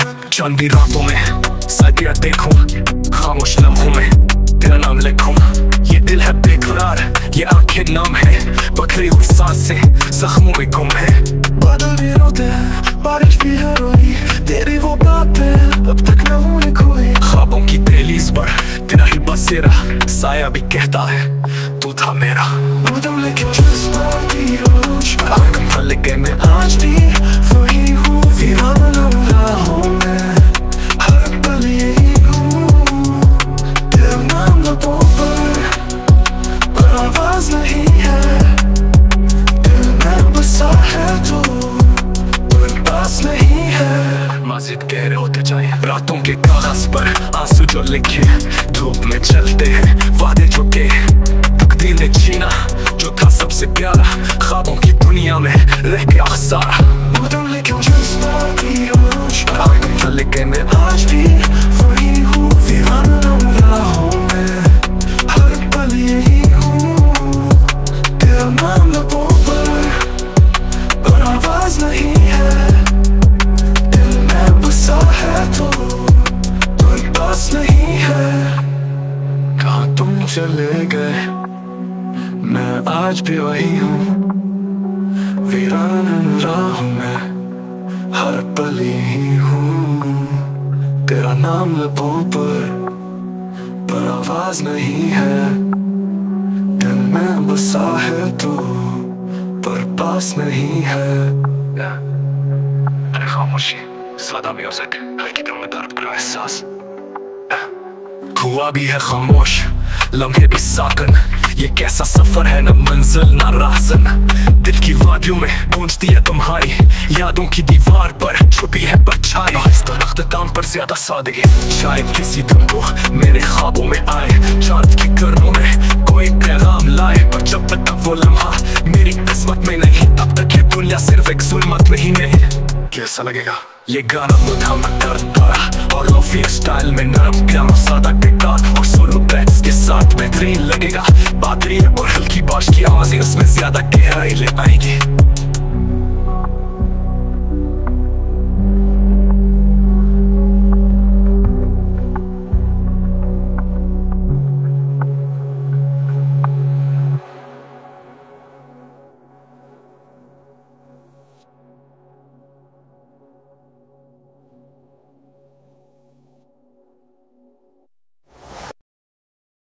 चांदी रातों में सदिया देखूं, खामोश लम्हों में तेरा नाम लिखूं। ये दिल है बेकरार, ये आंखें नम है, पकड़ी हुई सांसें जख्मों में गुम है। बादल भी रोते हैं, बारिश भी है रोई, तेरी वो बातें अब तक न हुई कोई। ख्वाबों की दहलीज पर तेरा ही बसेरा, साया भी कहता है तू था मेरा। उधम लेके जज्बा भी होश में, आंखों पर लगे मैं आज भी वही हूँ, वीराना लग रहा हूँ मैं, हर पल यही हूँ। तेरा नाम लबों पर आवाज नहीं है, दिल में बसा है तू, पर पास नहीं है। मस्जिद गहरे होते जाए रातों के कागज पर आंसू जो लिखे, धूप में चलते हैं वादे झुके, तकदीर ने छीना जो था सबसे प्यारा, ख्वाबों की दुनिया में रह गया खसारा। उधम लेके जज्बा भी होश में, आंखों पर लगे मैं आज भी वही हूँ, वीराना लग रहा हूँ मैं, हर पल यही हूँ। तेरा नाम लबों पर आवाज नहीं है, दिल में बसा है तो, पर पास नहीं है। कहाँ तुम चले गए, मैं आज भी वही हूँ, वीराना रहा हूँ मैं, हर पल यही हूँ। तेरा नाम लबों पर आवाज नहीं है, दिल में बसा है तो, पर पास नहीं है। अरे खामोशी, सादा म्यूजिक, हल्की दिल में दर्द भरा एहसास। हुआ भी है खामोश, लम्हे भी साकन, ये कैसा सफर है, न मंजिल न राहज़न। दिल की वादियों में गूंजती है तुम्हारी यादों की दीवार पर छुपी है परछाई। इस अख्ताम पर ज्यादा सादगी, शायद किसी दिन वो मेरे ख्वाबों में आए, चांद की किरणों में कोई पैगाम लाए। पर जब तक वो लम्हा मेरी किस्मत में नहीं, तब तक ये दुनिया सिर्फ एक जुल्मत में ही नहीं। कैसा लगेगा ये गाना मुझे दर्द भरा और लोफी स्टाइल में, नरम प्यारा सादा गिटार और सोलो बैट्स के साथ बेहतरीन लगेगा। बादरी और हल्की बारिश की आवाज़ें उसमें ज्यादा गहराई ले आएंगी।